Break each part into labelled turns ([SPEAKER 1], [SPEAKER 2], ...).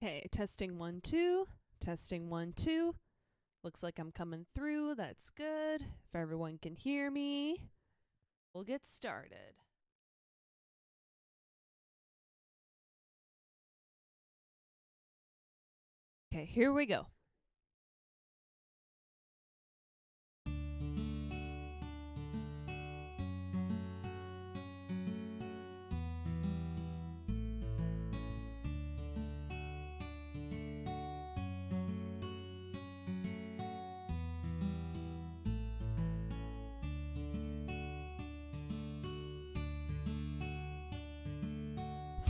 [SPEAKER 1] Okay, testing 1 2, testing 1 2. Looks like I'm coming through. That's good. If everyone can hear me, we'll get started. Okay, here we go.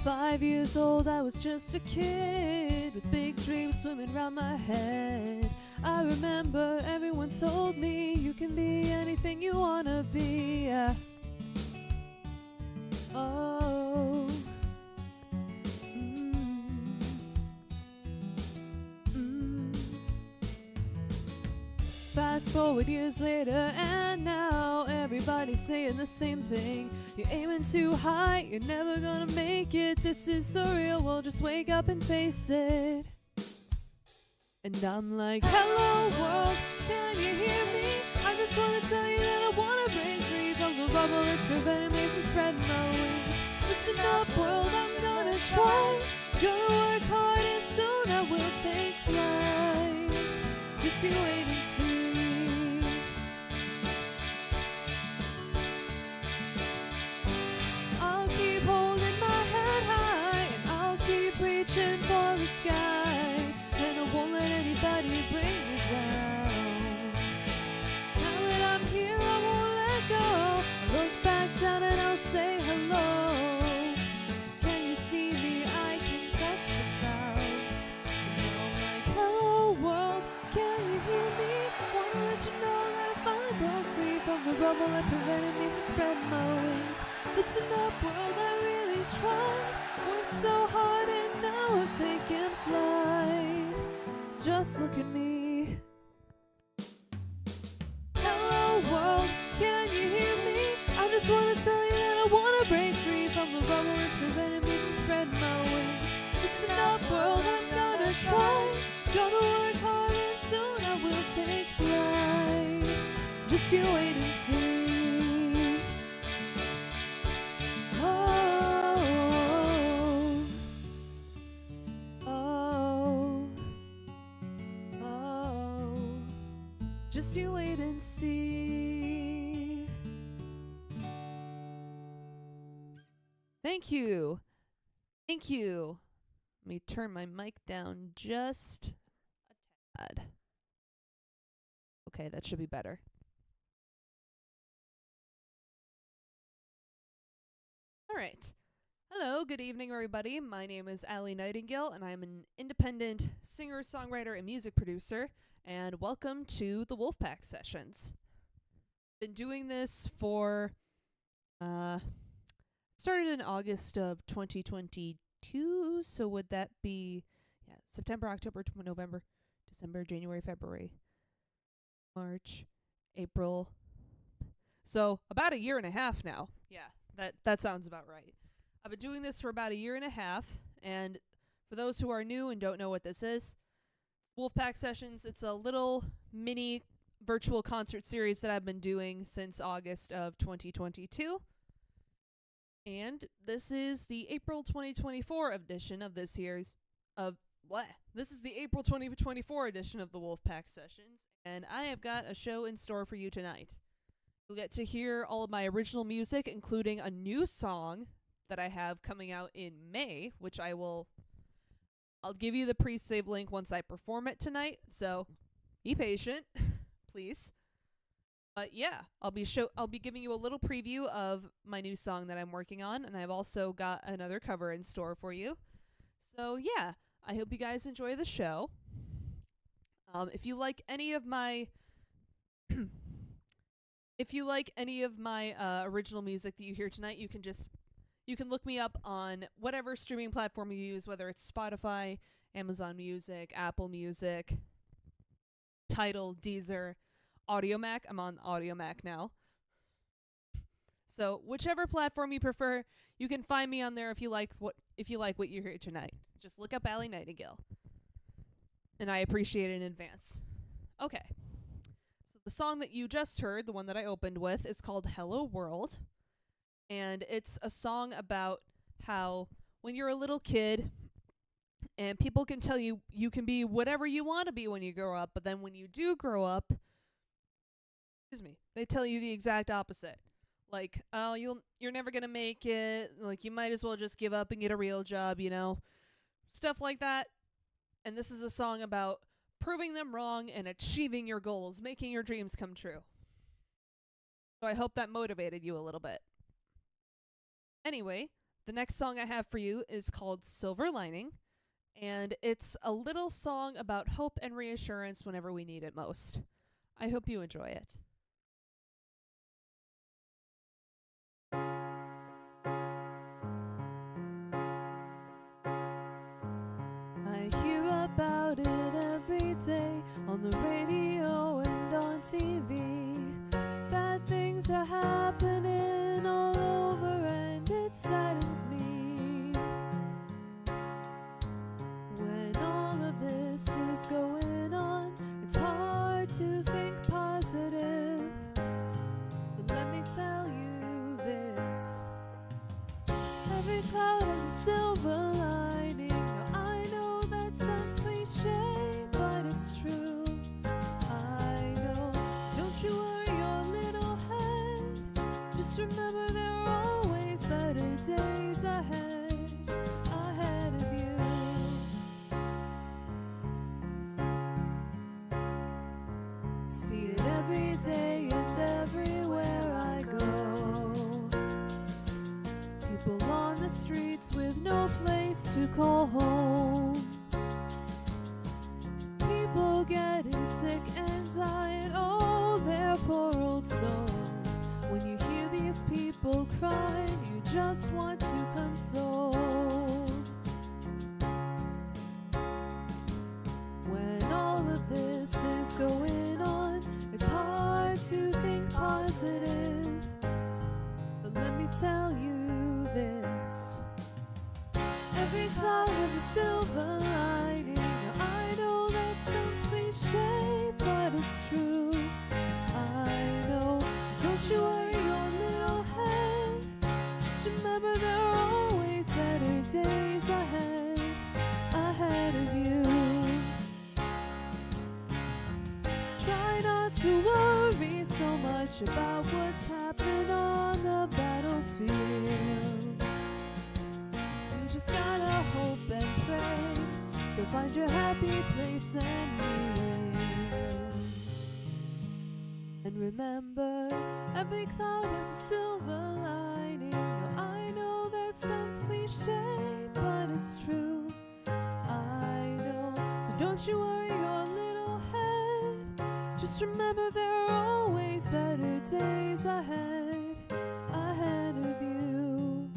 [SPEAKER 1] 5 years old, I was just a kid with big dreams swimming round my head. I remember everyone told me you can be anything you wanna be. Oh. Fast forward years later, and now everybody's saying the same thing. You're aiming too high, you're never gonna make it. This is the real world, just wake up and face it. And I'm like, hello world, can you hear me? I just wanna tell you that I wanna break free from the bubble that's preventing me from spreading my wings. Listen up world, I'm gonna try. Gonna work hard and soon I will take flight. Just you wait and see. I'll keep holding my head high, and I'll keep reaching for the sky, and I won't let anybody bring me down. Now that I'm here, I won't let go. I'll look back down and I'll say hello. Can you see me? I can touch the clouds. And now I'm like, hello world, can you hear me? Wanna let you know that I finally broke free from the rubble that prevented me from spreading my wings. Listen up world, I really tried. Worked so hard and now I'm taking flight. Just look at me. Hello world, can you hear me? I just wanna tell you that I wanna break free from the rubble that's preventing me from spreading my wings. Listen up world, I'm gonna try. Gonna work hard and soon I will take flight. Just you wait and see. Oh, oh, oh. Just you wait and see. Thank you. Thank you. Let me turn my mic down just a tad. Okay, that should be better. All right. Hello, good evening, everybody. My name is Ali Nightingale, and I'm an independent singer, songwriter, and music producer. And welcome to the Wolfpack Sessions. Been doing this for started in August of 2022. So would that be September, October, November, December, January, February, March, April. So about a year and a half now. Yeah, that sounds about right. I've been doing this for about a year and a half, and for those who are new and don't know what this is, Wolfpack Sessions, it's a little mini virtual concert series that I've been doing since August of 2022. And this is the April 2024 edition of this year's This is the April 2024 edition of the Wolfpack Sessions, and I have got a show in store for you tonight. You'll get to hear all of my original music, including a new song that I have coming out in May, which I'll give you the pre-save link once I perform it tonight, so be patient, please. But yeah, I'll be giving you a little preview of my new song that I'm working on, and I've also got another cover in store for you. So yeah, I hope you guys enjoy the show. If you like any of my original music that you hear tonight, you can look me up on whatever streaming platform you use, whether it's Spotify, Amazon Music, Apple Music, Tidal, Deezer, AudioMac. I'm on AudioMac now. So whichever platform you prefer, you can find me on there if you like what you hear tonight. Just look up Ali Nightingale. And I appreciate it in advance. Okay. So the song that you just heard, the one that I opened with, is called Hello World. And it's a song about how when you're a little kid and people can tell you you can be whatever you want to be when you grow up, but then when you do grow up, they tell you the exact opposite. Like, oh, you're never going to make it. Like, you might as well just give up and get a real job, you know? Stuff like that. And this is a song about proving them wrong and achieving your goals, making your dreams come true. So I hope that motivated you a little bit. Anyway, the next song I have for you is called Silver Lining, and it's a little song about hope and reassurance whenever we need it most. I hope you enjoy it. I hear about it every day on the radio and on TV. Bad things are happening all over and it saddens me. When all of this is going on, it's hard to think positive. But let me tell you this: every cloud has a silver lining. Now I know that sounds cliche, but it's true. I know, so don't you worry your little head. Just remember there are always better days ahead of you. See it every day and everywhere I go. People on the streets with no place to call home. People getting sick and dying, oh, their poor old souls. When you hear these people cry, you just want to console. When all of this is going on, it's hard to think positive. But let me tell you this: every cloud has a silver lining. Now I know that sounds cliche, but it's true. I know, so don't you worry your little head. Just remember there are always better days ahead of you. Try not to worry so much about what's happening on the battlefield. You just gotta hope and pray, so find your happy place and live. And remember, every cloud has a silver lining. Now I know that sounds cliche, but it's true. I know, so don't you worry your little head. Just remember there are always better days ahead of you.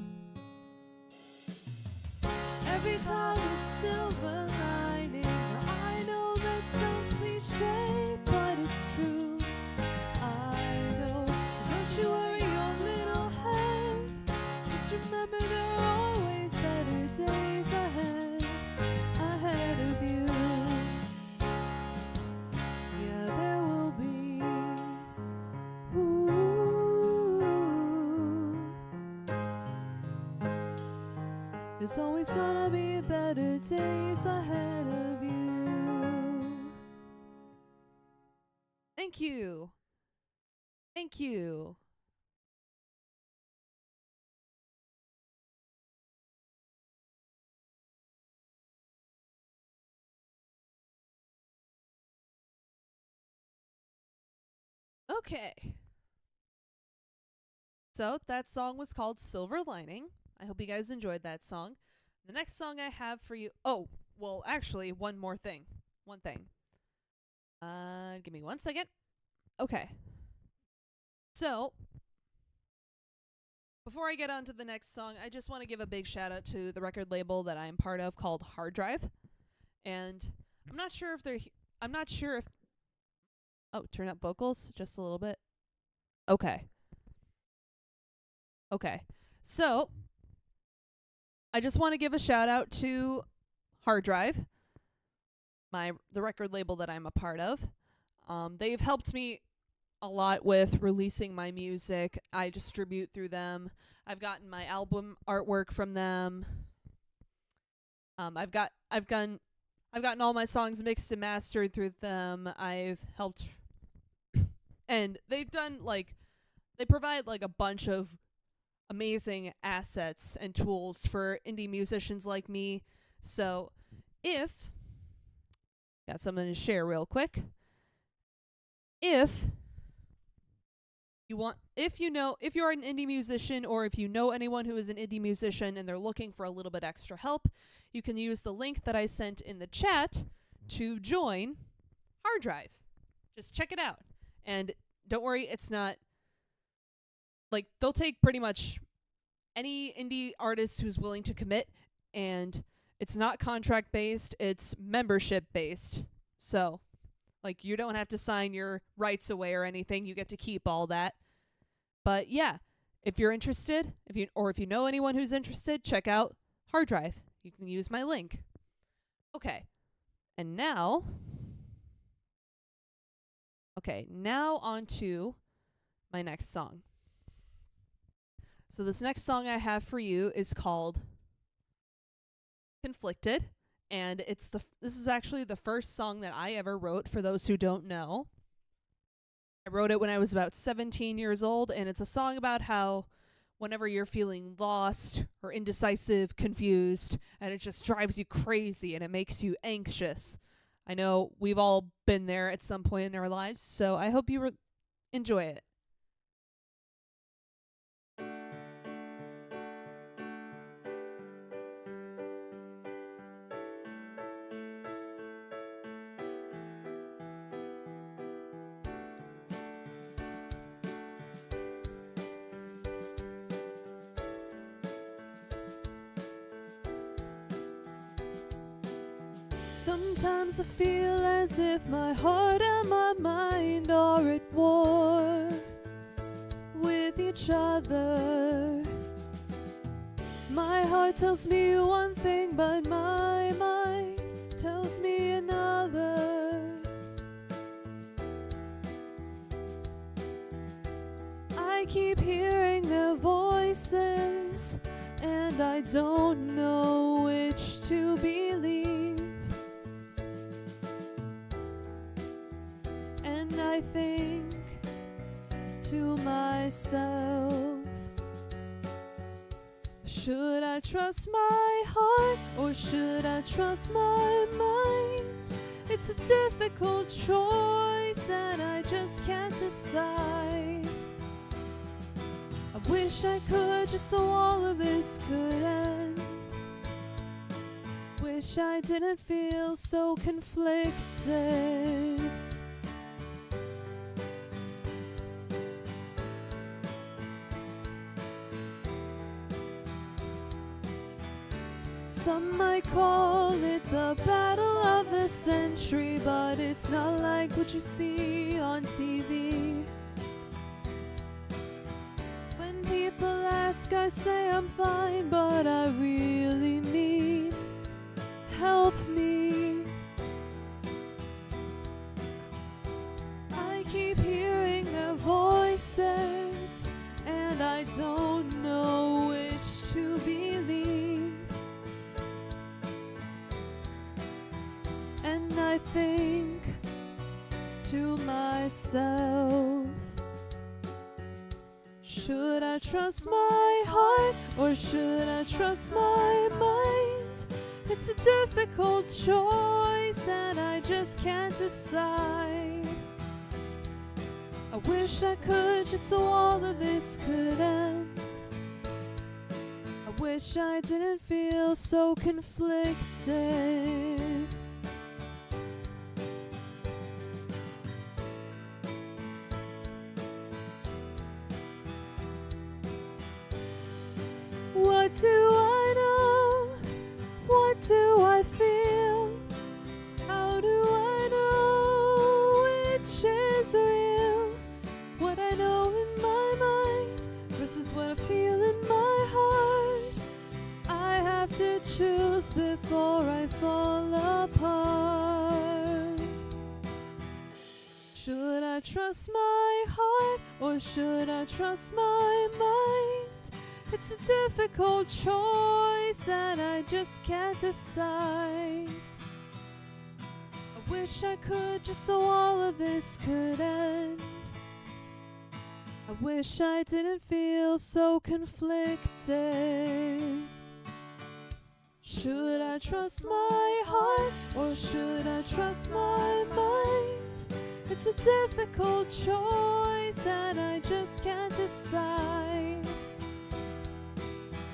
[SPEAKER 1] Every cloud has a silver lining. Now I know that sounds cliche, but it's true. I know, so don't you worry your little head. Just remember there are always better days ahead of you. Yeah, there will be. There's always gonna be better days ahead of you. Thank you. Thank you. Okay. So that song was called Silver Lining. I hope you guys enjoyed that song. The next song I have for you. Oh, well, actually, one more thing. One thing. Give me 1 second. Okay. So, before I get on to the next song, I just want to give a big shout out to the record label that I'm part of called Hard Drive. And I'm not sure if oh, turn up vocals just a little bit. Okay. Okay. So, I just want to give a shout out to Hard Drive, the record label that I'm a part of. They've helped me a lot with releasing my music. I distribute through them. I've gotten my album artwork from them. I've gotten all my songs mixed and mastered through them. I've helped, and they provide like a bunch of amazing assets and tools for indie musicians like me. So, got something to share real quick. If you're an indie musician, or if you know anyone who is an indie musician and they're looking for a little bit extra help, you can use the link that I sent in the chat to join Hard Drive. Just check it out. And don't worry, it's not like they'll take pretty much any indie artist who's willing to commit, and it's not contract based, it's membership based. So, like, you don't have to sign your rights away or anything. You get to keep all that. But yeah, if you're interested, if you know anyone who's interested, check out Hard Drive. You can use my link. Okay. And now on to my next song. So this next song I have for you is called Conflicted, and this is actually the first song that I ever wrote, for those who don't know. I wrote it when I was about 17 years old, and it's a song about how whenever you're feeling lost or indecisive, confused, and it just drives you crazy and it makes you anxious. I know we've all been there at some point in our lives, so I hope you enjoy it. Sometimes I feel as if my heart and my mind are at war with each other. My heart tells me one thing, but my mind tells me another. I keep hearing their voices, and I don't know which to believe. And I think to myself, should I trust my heart or should I trust my mind? It's a difficult choice and I just can't decide. I wish I could, just so all of this could end. Wish I didn't feel so conflicted. Some might call it the battle of the century, but it's not like what you see on TV. When people ask, I say I'm fine, but I really mean help me. I keep hearing their voices, and I don't know which to believe. And I think to myself, should I trust my heart or should I trust my mind? It's a difficult choice and I just can't decide. I wish I could, just so all of this could end. I wish I didn't feel so conflicted. What do I know? What do I feel? How do I know which is real? What I know in my mind versus what I feel in my heart. I have have to choose before I fall apart. Should I trust my heart or should I trust my mind? It's a difficult choice and I just can't decide. I wish I could just so all of this could end. I wish I didn't feel so conflicted. Should I trust my heart or should I trust my mind? It's a difficult choice and I just can't decide.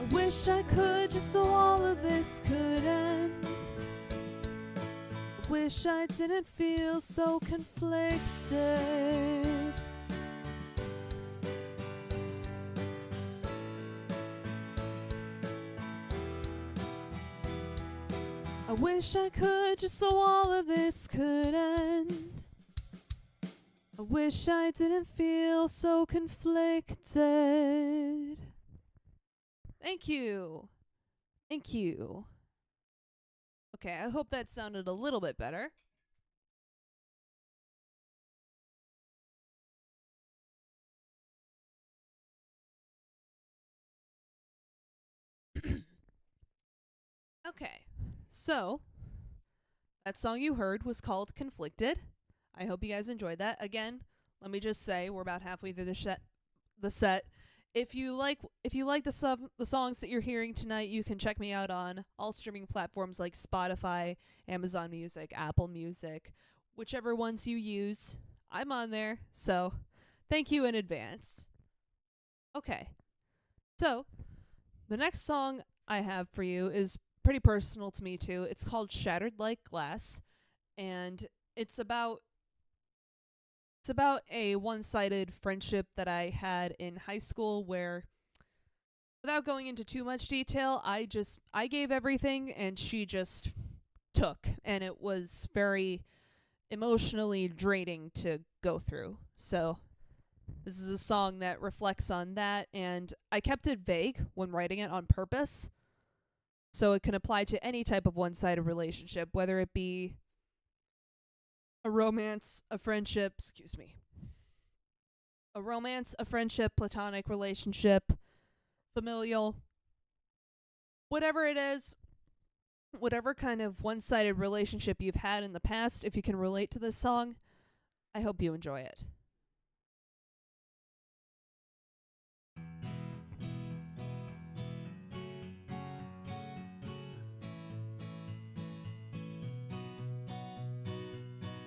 [SPEAKER 1] I wish I could just so all of this could end. I wish I didn't feel so conflicted. I wish I could just so all of this could end. I wish I didn't feel so conflicted. Thank you. Thank you. Okay, I hope that sounded a little bit better. Okay, so that song you heard was called Conflicted. I hope you guys enjoyed that. Again, let me just say we're about halfway through the set. If you like the songs that you're hearing tonight, you can check me out on all streaming platforms like Spotify, Amazon Music, Apple Music, whichever ones you use. I'm on there, so thank you in advance. Okay, so the next song I have for you is pretty personal to me too. It's called Shattered Like Glass, and it's about a one-sided friendship that I had in high school where, without going into too much detail, I gave everything and she just took, and it was very emotionally draining to go through. So this is a song that reflects on that, and I kept it vague when writing it on purpose so it can apply to any type of one-sided relationship, whether it be a romance, a friendship, a friendship, platonic relationship, familial, whatever it is, whatever kind of one-sided relationship you've had in the past, if you can relate to this song, I hope you enjoy it.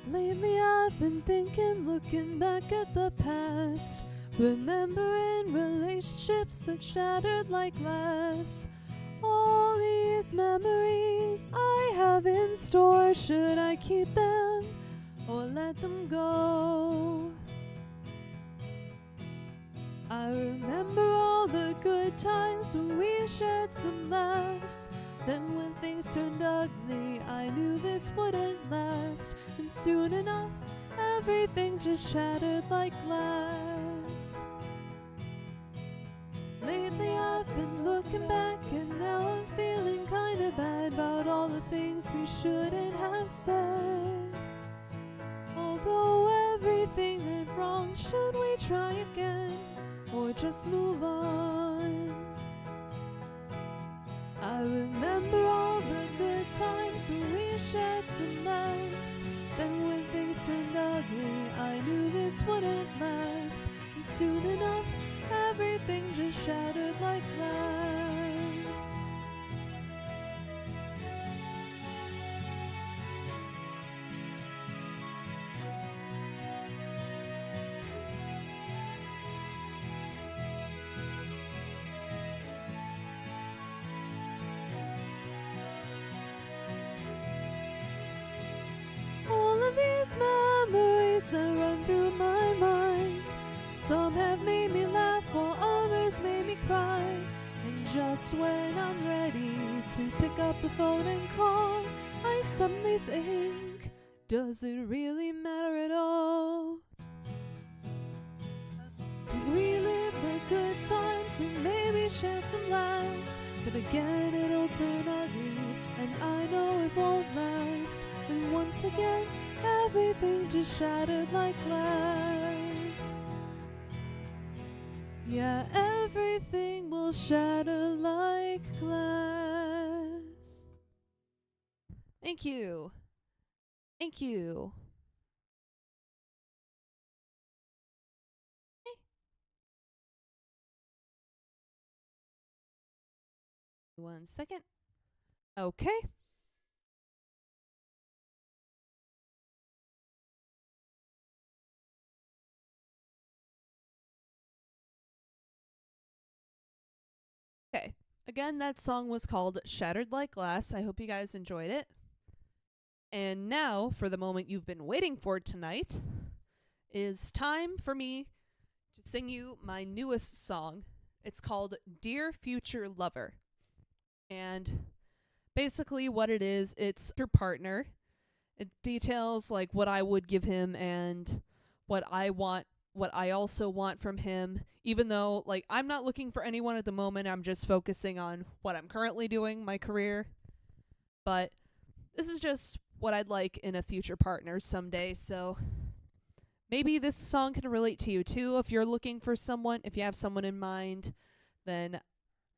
[SPEAKER 1] Lately I've been thinking, looking back at the past, remembering relationships that shattered like glass. All these memories I have in store, should I keep them or let them go? I remember all the good times when we shared some laughs. Then when things turned ugly, I knew this wouldn't last. And soon enough, everything just shattered like glass. Lately I've been looking back and now I'm feeling kinda bad about all the things we shouldn't have said. Although everything went wrong, should we try again or just move on? I remember all the good times when we shared some laughs. Then when things turned ugly, I knew this wouldn't last. And soon enough, everything just shattered like glass. These memories that run through my mind, some have made me laugh while others made me cry. And just when I'm ready to pick up the phone and call, I suddenly think, does it really matter at all? 'Cause we live the good times and maybe we share some laughs, but again it'll turn ugly, and I know it won't last. And once again, everything just shattered like glass. Yeah, everything will shatter like glass. Thank you. Thank you. One second. Okay. Okay. Again, that song was called Shattered Like Glass. I hope you guys enjoyed it. And now, for the moment you've been waiting for tonight, is time for me to sing you my newest song. It's called Dear Future Lover. And basically what it is, it's your partner. It details like what I would give him and what I want, what I also want from him, even though like I'm not looking for anyone at the moment. I'm just focusing on what I'm currently doing, my career. But this is just what I'd like in a future partner someday. So maybe this song can relate to you too. If you're looking for someone, if you have someone in mind, then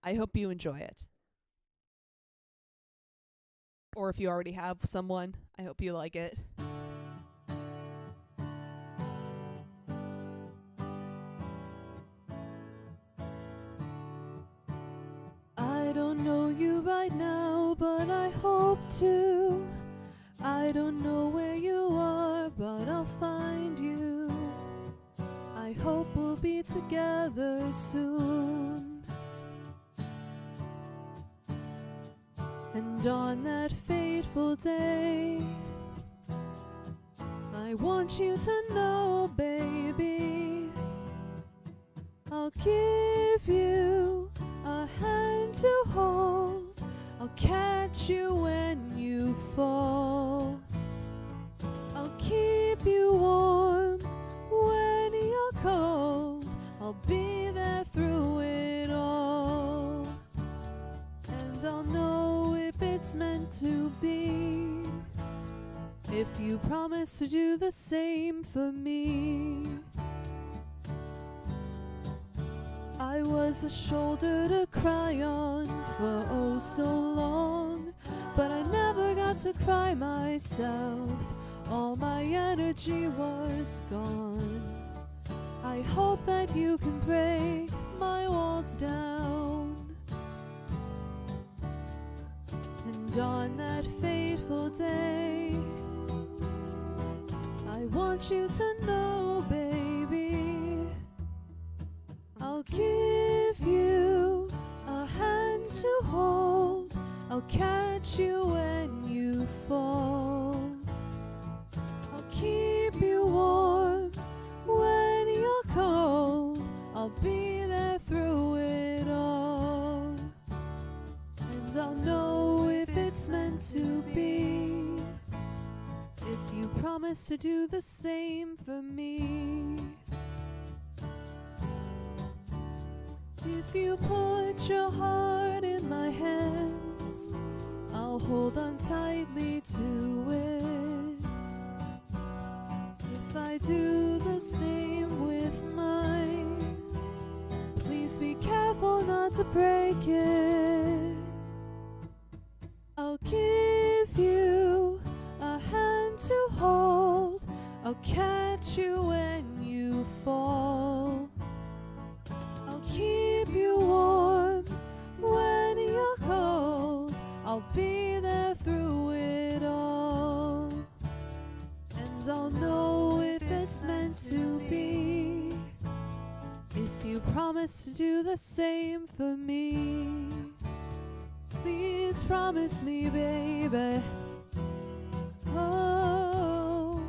[SPEAKER 1] I hope you enjoy it. Or if you already have someone, I hope you like it. I don't know you right now, but I hope to. I don't know where you are, but I'll find you. I hope we'll be together soon. And on that fateful day, I want you to know, baby, I'll give you a hand to hold. I'll catch you when you fall. I'll keep you warm when you're cold. I'll be there through it all. And I'll know if it's meant to be, if you promise to do the same for me. I was a shoulder to cry on for oh so long, but I never got to cry myself. All my energy was gone. I hope that you can break my walls down. And on that fateful day, I want you to know, baby, I'll give you a hand to hold. I'll catch you when you fall. I'll keep you warm when you're cold. I'll be there through it all. And I'll know if it's meant to be, if you promise to do the same for me. If you put your heart in my hands, I'll hold on tightly to it. If I do the same with mine, please be careful not to break it. I'll give you a hand to hold. I'll catch you when you fall. I'll keep you warm when you're cold. I'll be there through it all. And I'll know if it's meant to be, if you promise to do the same for me. Please promise me, baby. Oh,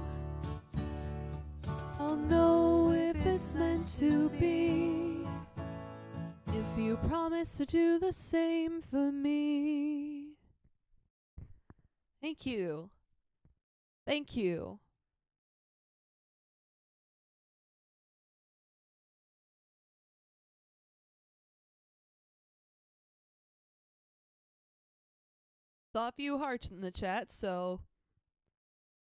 [SPEAKER 1] I'll know if it's meant to be, if you promise to do the same for me. Thank you. Thank you. Saw a few hearts in the chat, so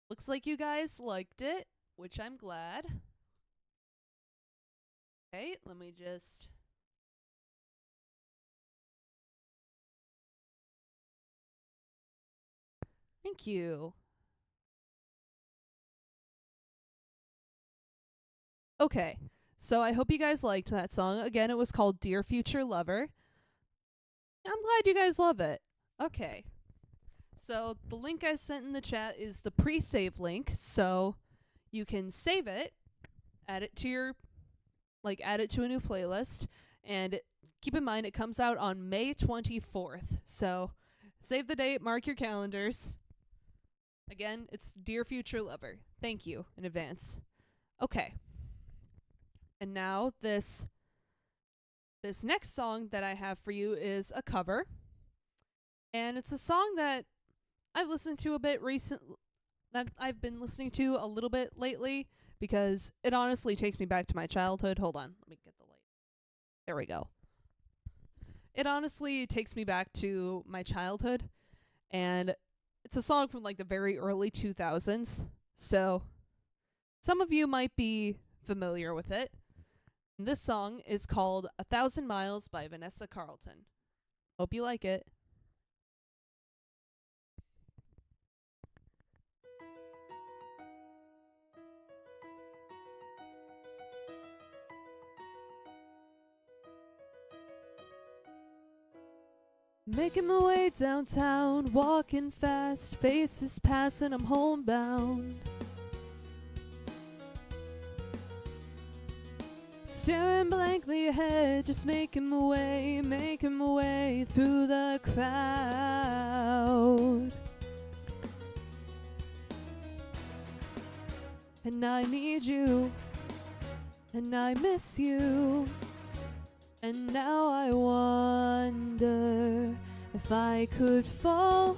[SPEAKER 1] looks like you guys liked it, which I'm glad. Okay, let me just... Thank you. Okay, so I hope you guys liked that song. Again, it was called Dear Future Lover. I'm glad you guys love it. Okay. So the link I sent in the chat is the pre-save link, so you can save it, add it to your, add it to a new playlist, and keep in mind it comes out on May 24th. So save the date, mark your calendars. Again, it's Dear Future Lover. Thank you in advance. Okay. And now this next song that I have for you is a cover. And it's a song that I've listened to a bit recently, that I've been listening to a little bit lately, because it honestly takes me back to my childhood. Hold on, let me get the light. There we go. It honestly takes me back to my childhood, and it's a song from the very early 2000s, so some of you might be familiar with it. And this song is called 1,000 Miles by Vanessa Carlton. Hope you like it. Making my way downtown, walking fast, faces passing, I'm homebound. Staring blankly ahead, just making my way through the crowd. And I need you, and I miss you. And now I wonder if I could fall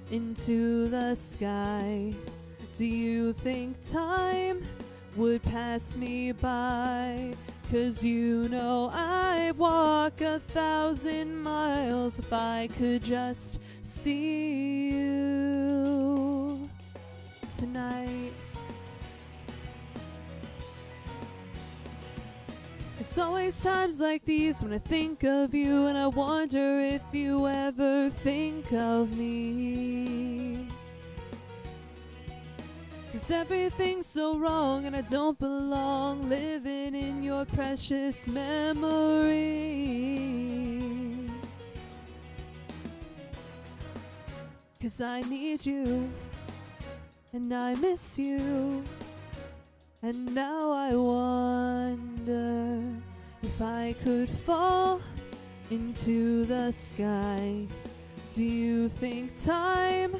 [SPEAKER 1] into the sky. Do you think time would pass me by? 'Cause you know I'd walk 1,000 miles if I could just see you tonight. It's always times like these when I think of you, and I wonder if you ever think of me. 'Cause everything's so wrong and I don't belong, living in your precious memories. 'Cause I need you, and I miss you. And now I wonder if I could fall into the sky. Do you think time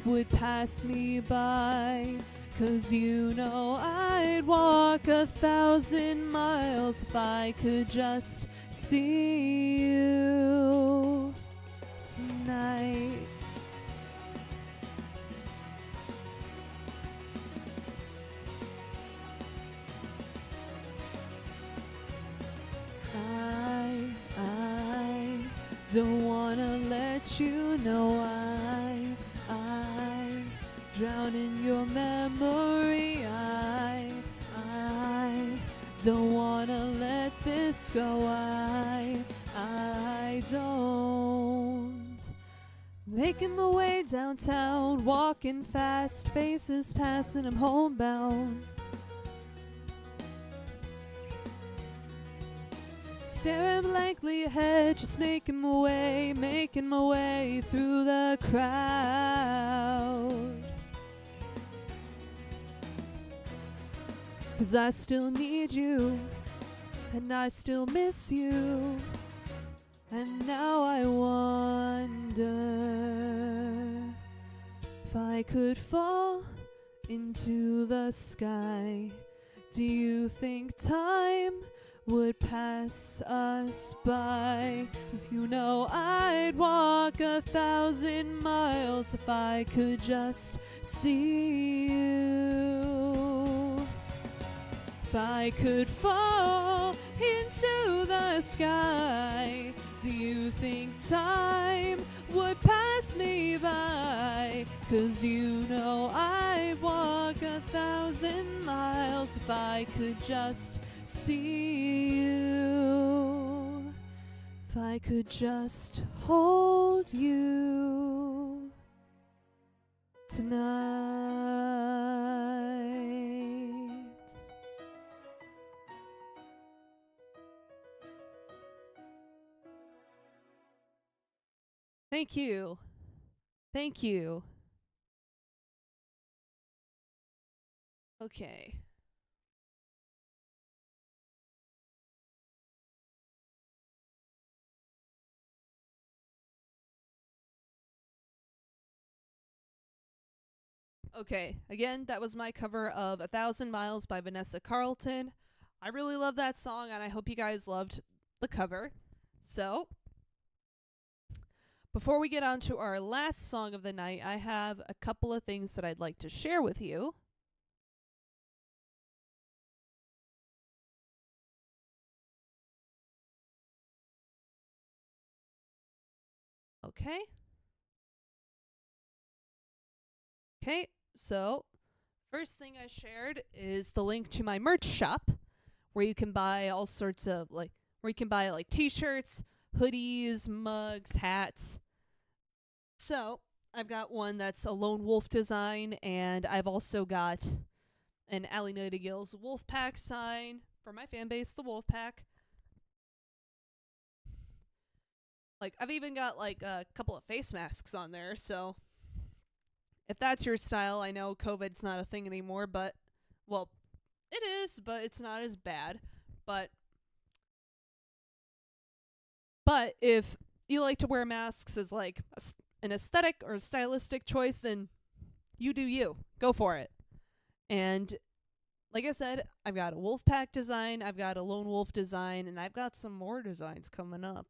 [SPEAKER 1] would pass me by? 'Cause you know I'd walk 1,000 miles if I could just see you tonight. I don't wanna let you know I drown in your memory. I don't wanna let this go. I don't. Making my way downtown, walking fast, faces passing, I'm homebound. Staring blankly ahead, just making my way through the crowd. 'Cause I still need you, and I still miss you. And now I wonder if I could fall into the sky. Do you think time would pass us by? 'Cause you know I'd walk 1,000 miles if I could just see you. If I could fall into the sky, do you think time would pass pass me by, 'cause you know I'd walk 1,000 miles if I could just see you, if I could just hold you tonight. Thank you. Thank you. Okay. Okay, again, that was my cover of 1,000 Miles by Vanessa Carlton. I really love that song, and I hope you guys loved the cover. So, before we get on to our last song of the night, I have a couple of things that I'd like to share with you. Okay. Okay, so first thing I shared is the link to my merch shop where you can buy all sorts of where you can buy like t-shirts, hoodies, mugs, hats. So, I've got one that's a lone wolf design, and I've also got an Ali Nightingale's wolf pack sign for my fan base, the wolf pack. Like, I've even got like a couple of face masks on there, so if that's your style, I know COVID's not a thing anymore, but, well, it is, but it's not as bad. But if you like to wear masks as like an aesthetic or a stylistic choice, then you do you. Go for it. And like I said, I've got a wolf pack design, I've got a lone wolf design, and I've got some more designs coming up.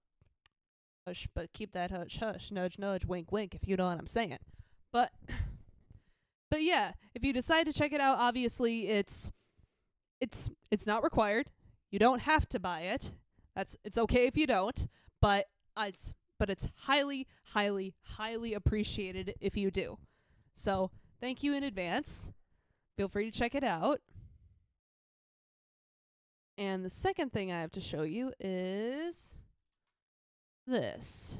[SPEAKER 1] Hush, but keep that hush hush, nudge nudge, wink wink, if you know what I'm saying. But yeah, if you decide to check it out, obviously it's not required. You don't have to buy it. It's okay if you don't, but it's highly, highly, highly appreciated if you do. So thank you in advance. Feel free to check it out. And the second thing I have to show you is this.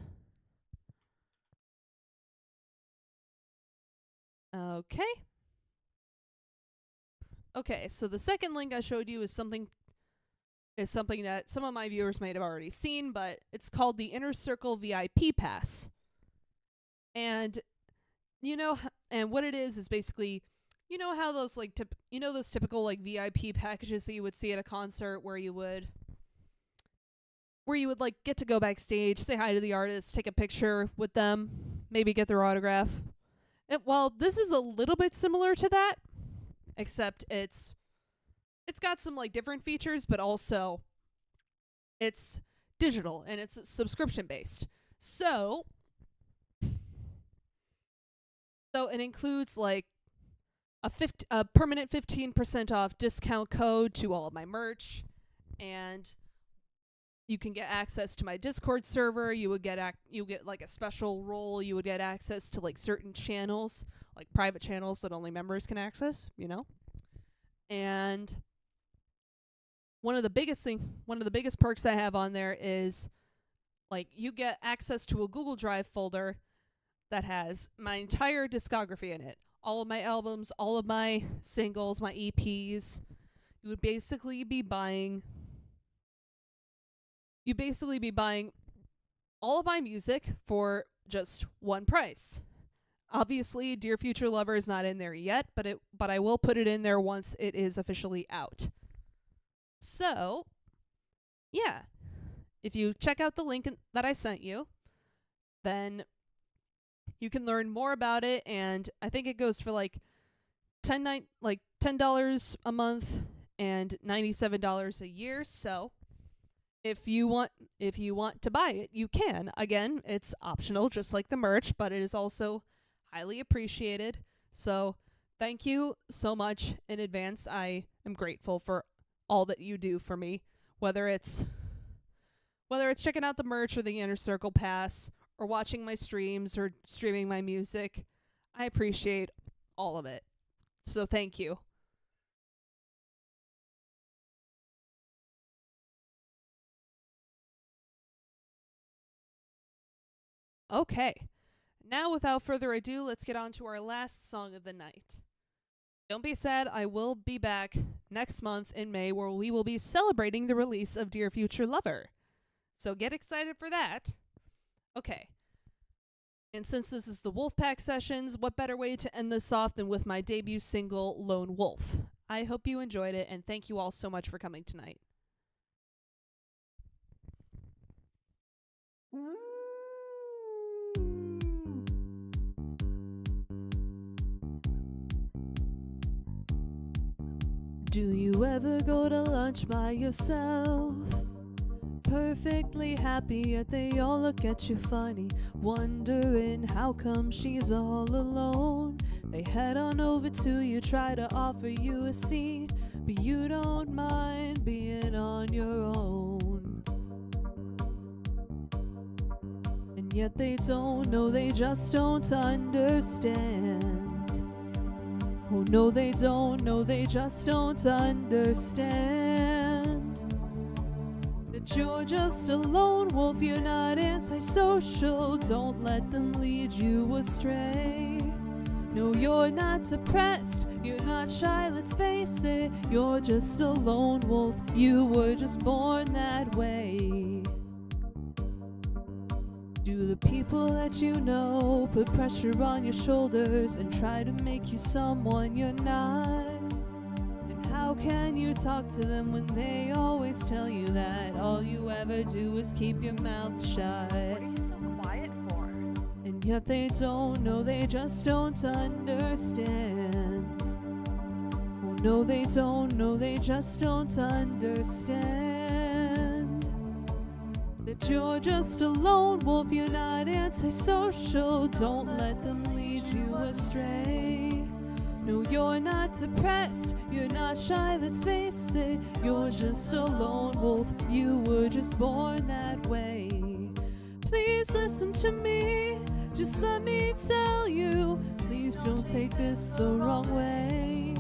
[SPEAKER 1] Okay. Okay, so the second link I showed you is something that some of my viewers might have already seen, but it's called the Inner Circle VIP Pass. And and what it is basically, you know how those like those typical like VIP packages that you would see at a concert where you would like get to go backstage, say hi to the artist, take a picture with them, maybe get their autograph. Well, this is a little bit similar to that, except it's got some like different features, but also it's digital and it's subscription based. So it includes like a permanent 15% off discount code to all of my merch, and you can get access to my Discord server. You get like a special role. You would get access to like certain channels, like private channels that only members can access, And one of the biggest perks I have on there is like you get access to a Google Drive folder that has my entire discography in it. All of my albums, all of my singles, my EPs. You would basically be buying all of my music for just one price. Obviously, Dear Future Lover is not in there yet, but I will put it in there once it is officially out. So, yeah. If you check out the link that I sent you, then you can learn more about it, and I think it goes for like $10 a month and $97 a year. So if you want to buy it, you can. Again, it's optional, just like the merch, but it is also highly appreciated. So thank you so much in advance. I am grateful for all that you do for me, whether it's checking out the merch or the Inner Circle Pass, or watching my streams or streaming my music. I appreciate all of it. So thank you. Okay. Now, without further ado, let's get on to our last song of the night. Don't be sad, I will be back next month in May where we will be celebrating the release of Dear Future Lover. So get excited for that. Okay. And since this is the Wolfpack sessions, what better way to end this off than with my debut single, Lone Wolf? I hope you enjoyed it, and thank you all so much for coming tonight. Do you ever go to lunch by yourself? Perfectly happy, yet they all look at you funny, wondering how come she's all alone. They head on over to you, try to offer you a seat, but you don't mind being on your own. And yet they don't know, they just don't understand. Oh no, they don't know, they just don't understand that you're just a lone wolf, you're not antisocial. Don't let them lead you astray. No, you're not depressed, you're not shy, let's face it. You're just a lone wolf, you were just born that way. Do the people that you know put pressure on your shoulders and try to make you someone you're not? And how can you talk to them when they always tell you that all you ever do is keep your mouth shut?
[SPEAKER 2] What are you so quiet for?
[SPEAKER 1] And yet they don't know, they just don't understand. Oh no, they don't know, they just don't understand that you're just a lone wolf, you're not antisocial. Don't let them lead you astray. No, you're not depressed, you're not shy, let's face it. You're just a lone wolf, you were just born that way. Please listen to me, just let me tell you. Please don't take this the wrong way.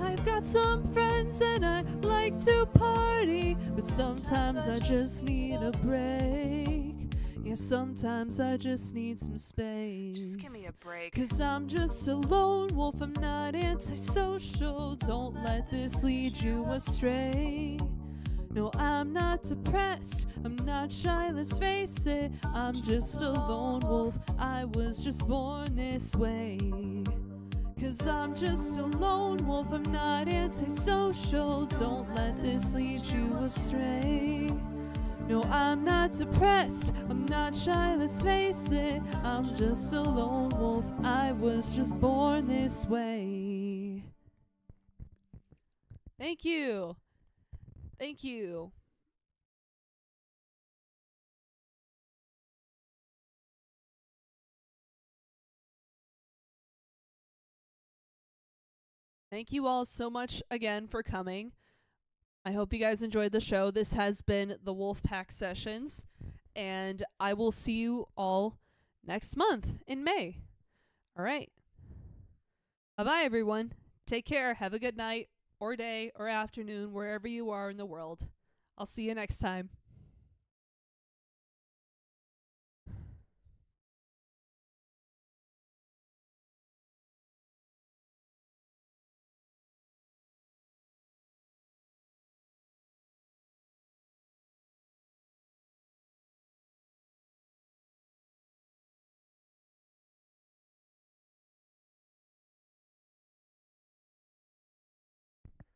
[SPEAKER 1] I've got some friends and I like to party, but sometimes I just need a break. Yeah, sometimes I just need some space.
[SPEAKER 2] Just give me a break.
[SPEAKER 1] 'Cause I'm just a lone wolf, I'm not antisocial. Don't let this lead you astray. No, I'm not depressed, I'm not shy, let's face it. I'm just a lone wolf, I was just born this way. 'Cause I'm just a lone wolf, I'm not antisocial. Don't let this lead you astray. No, I'm not depressed, I'm not shy, let's face it. I'm just a lone wolf, I was just born this way. Thank you. Thank you. Thank you all so much again for coming. I hope you guys enjoyed the show. This has been the Wolfpack Sessions, and I will see you all next month in May. All right. Bye-bye, everyone. Take care. Have a good night or day or afternoon, wherever you are in the world. I'll see you next time.